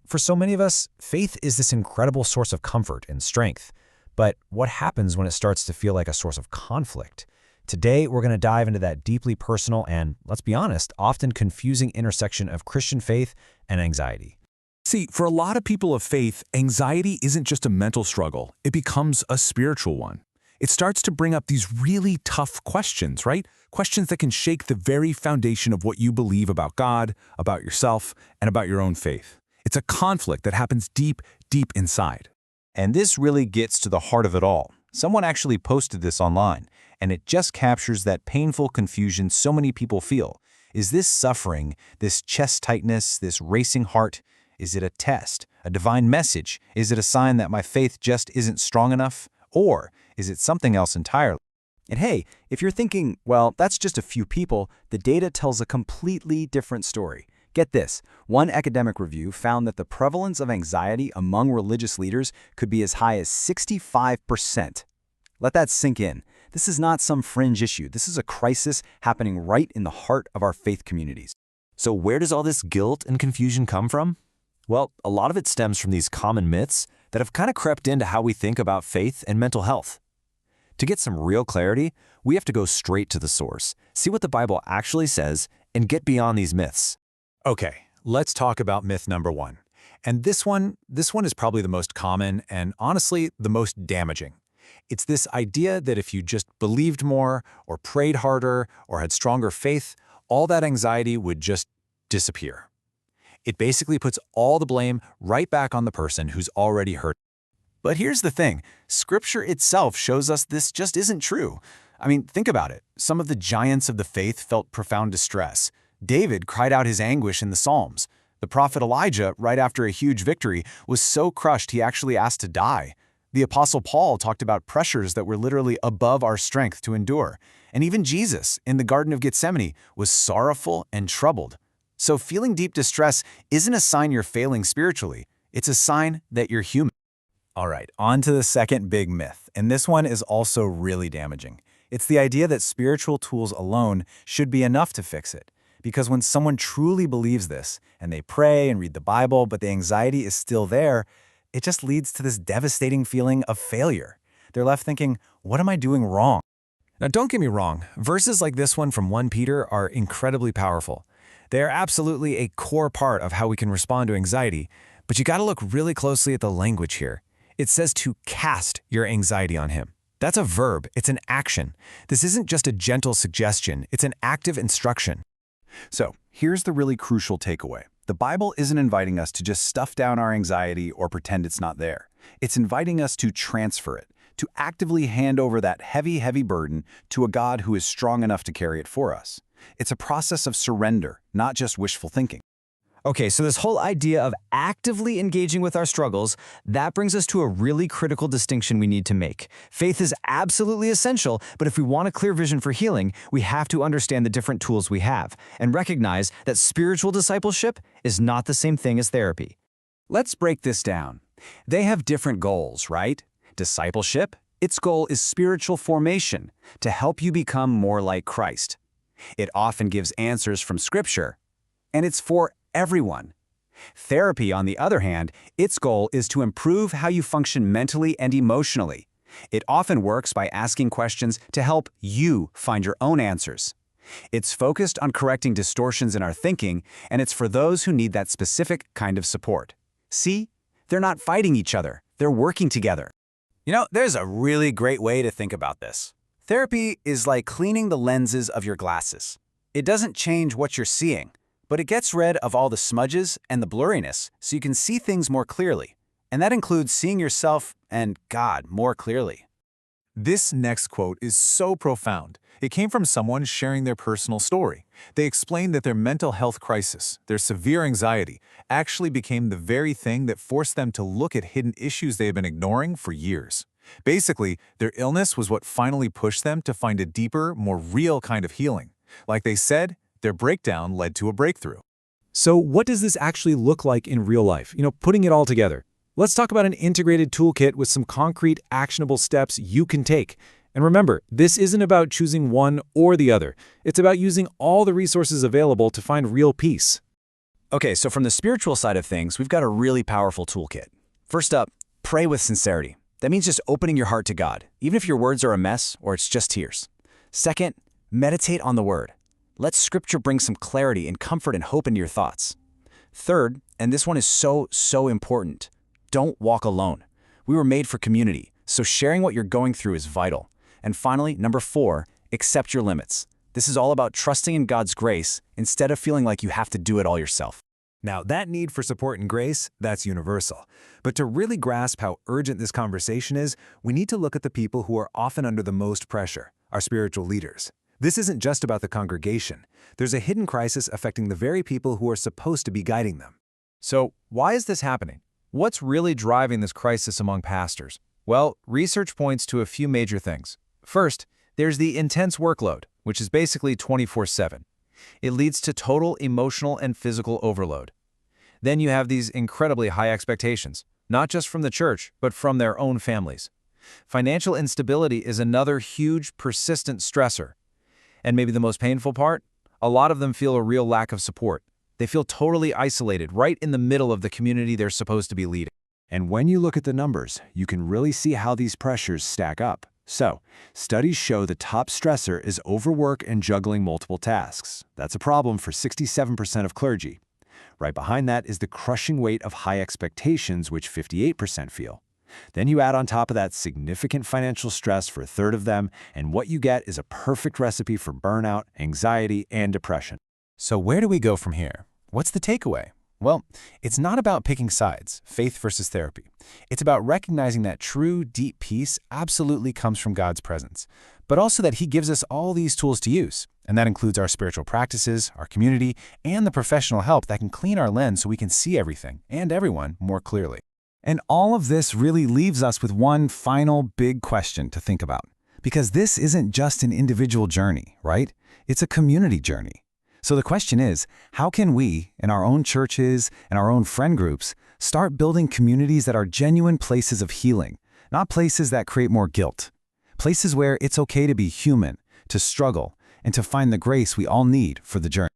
For so many of us, faith is this incredible source of comfort and strength. But what happens when it starts to feel like a source of conflict? Today, we're going to dive into that deeply personal and, let's be honest, often confusing intersection of Christian faith and anxiety. See, for a lot of people of faith, anxiety isn't just a mental struggle, it becomes a spiritual one. It starts to bring up these really tough questions, right? Questions that can shake the very foundation of what you believe about God, about yourself, and about your own faith. It's a conflict that happens deep, deep inside. And this really gets to the heart of it all. Someone actually posted this online, and it just captures that painful confusion so many people feel. Is this suffering, this chest tightness, this racing heart? Is it a test, a divine message? Is it a sign that my faith just isn't strong enough? Or is it something else entirely? And hey, if you're thinking, well, that's just a few people, the data tells a completely different story. Get this, one academic review found that the prevalence of anxiety among religious leaders could be as high as 65%. Let that sink in. This is not some fringe issue. This is a crisis happening right in the heart of our faith communities. So where does all this guilt and confusion come from? Well, a lot of it stems from these common myths that have kind of crept into how we think about faith and mental health. To get some real clarity, we have to go straight to the source, see what the Bible actually says, and get beyond these myths. Okay, let's talk about myth number one. And this one is probably the most common and honestly the most damaging. It's this idea that if you just believed more or prayed harder or had stronger faith, all that anxiety would just disappear. It basically puts all the blame right back on the person who's already hurt. But here's the thing, Scripture itself shows us this just isn't true. I mean, think about it. Some of the giants of the faith felt profound distress. David cried out his anguish in the Psalms. The prophet Elijah, right after a huge victory, was so crushed he actually asked to die. The Apostle Paul talked about pressures that were literally above our strength to endure. And even Jesus, in the Garden of Gethsemane, was sorrowful and troubled. So feeling deep distress isn't a sign you're failing spiritually. It's a sign that you're human. All right, on to the second big myth, and this one is also really damaging. It's the idea that spiritual tools alone should be enough to fix it. Because when someone truly believes this, and they pray and read the Bible, but the anxiety is still there, it just leads to this devastating feeling of failure. They're left thinking, what am I doing wrong? Now, don't get me wrong. Verses like this one from 1 Peter are incredibly powerful. They are absolutely a core part of how we can respond to anxiety, but you got to look really closely at the language here. It says to cast your anxiety on him. That's a verb. It's an action. This isn't just a gentle suggestion. It's an active instruction. So, here's the really crucial takeaway. The Bible isn't inviting us to just stuff down our anxiety or pretend it's not there. It's inviting us to transfer it, to actively hand over that heavy, heavy burden to a God who is strong enough to carry it for us. It's a process of surrender, not just wishful thinking. Okay, so this whole idea of actively engaging with our struggles, that brings us to a really critical distinction we need to make. Faith is absolutely essential, but if we want a clear vision for healing, we have to understand the different tools we have and recognize that spiritual discipleship is not the same thing as therapy. Let's break this down. They have different goals, right? Discipleship, its goal is spiritual formation, to help you become more like Christ. It often gives answers from Scripture, and it's for everyone. Therapy, on the other hand, its goal is to improve how you function mentally and emotionally. It often works by asking questions to help you find your own answers. It's focused on correcting distortions in our thinking, and it's for those who need that specific kind of support. See? They're not fighting each other. They're working together. There's a really great way to think about this. Therapy is like cleaning the lenses of your glasses. It doesn't change what you're seeing, but it gets rid of all the smudges and the blurriness so you can see things more clearly. And that includes seeing yourself and God more clearly. This next quote is so profound. It came from someone sharing their personal story. They explained that their mental health crisis, their severe anxiety, actually became the very thing that forced them to look at hidden issues they had been ignoring for years. Basically, their illness was what finally pushed them to find a deeper, more real kind of healing. Like they said, their breakdown led to a breakthrough. So what does this actually look like in real life? Putting it all together. Let's talk about an integrated toolkit with some concrete, actionable steps you can take. And remember, this isn't about choosing one or the other. It's about using all the resources available to find real peace. Okay, so from the spiritual side of things, we've got a really powerful toolkit. First up, pray with sincerity. That means just opening your heart to God, even if your words are a mess or it's just tears. Second, meditate on the Word. Let Scripture bring some clarity and comfort and hope into your thoughts. Third, and this one is so important, don't walk alone. We were made for community, so sharing what you're going through is vital. And finally, number 4, accept your limits. This is all about trusting in God's grace instead of feeling like you have to do it all yourself. Now, that need for support and grace, that's universal. But to really grasp how urgent this conversation is, we need to look at the people who are often under the most pressure, our spiritual leaders. This isn't just about the congregation. There's a hidden crisis affecting the very people who are supposed to be guiding them. So, why is this happening? What's really driving this crisis among pastors? Well, research points to a few major things. First, there's the intense workload, which is basically 24/7. It leads to total emotional and physical overload. Then you have these incredibly high expectations, not just from the church, but from their own families. Financial instability is another huge, persistent stressor. And maybe the most painful part? A lot of them feel a real lack of support. They feel totally isolated, right in the middle of the community they're supposed to be leading. And when you look at the numbers, you can really see how these pressures stack up. So, studies show the top stressor is overwork and juggling multiple tasks. That's a problem for 67% of clergy. Right behind that is the crushing weight of high expectations, which 58% feel. Then you add on top of that significant financial stress for a third of them, and what you get is a perfect recipe for burnout, anxiety, and depression. So where do we go from here? What's the takeaway? Well, it's not about picking sides, faith versus therapy. It's about recognizing that true, deep peace absolutely comes from God's presence, but also that He gives us all these tools to use. And that includes our spiritual practices, our community, and the professional help that can clean our lens so we can see everything and everyone more clearly. And all of this really leaves us with one final big question to think about. Because this isn't just an individual journey, right? It's a community journey. So the question is, how can we, in our own churches and our own friend groups, start building communities that are genuine places of healing, not places that create more guilt? Places where it's okay to be human, to struggle, and to find the grace we all need for the journey.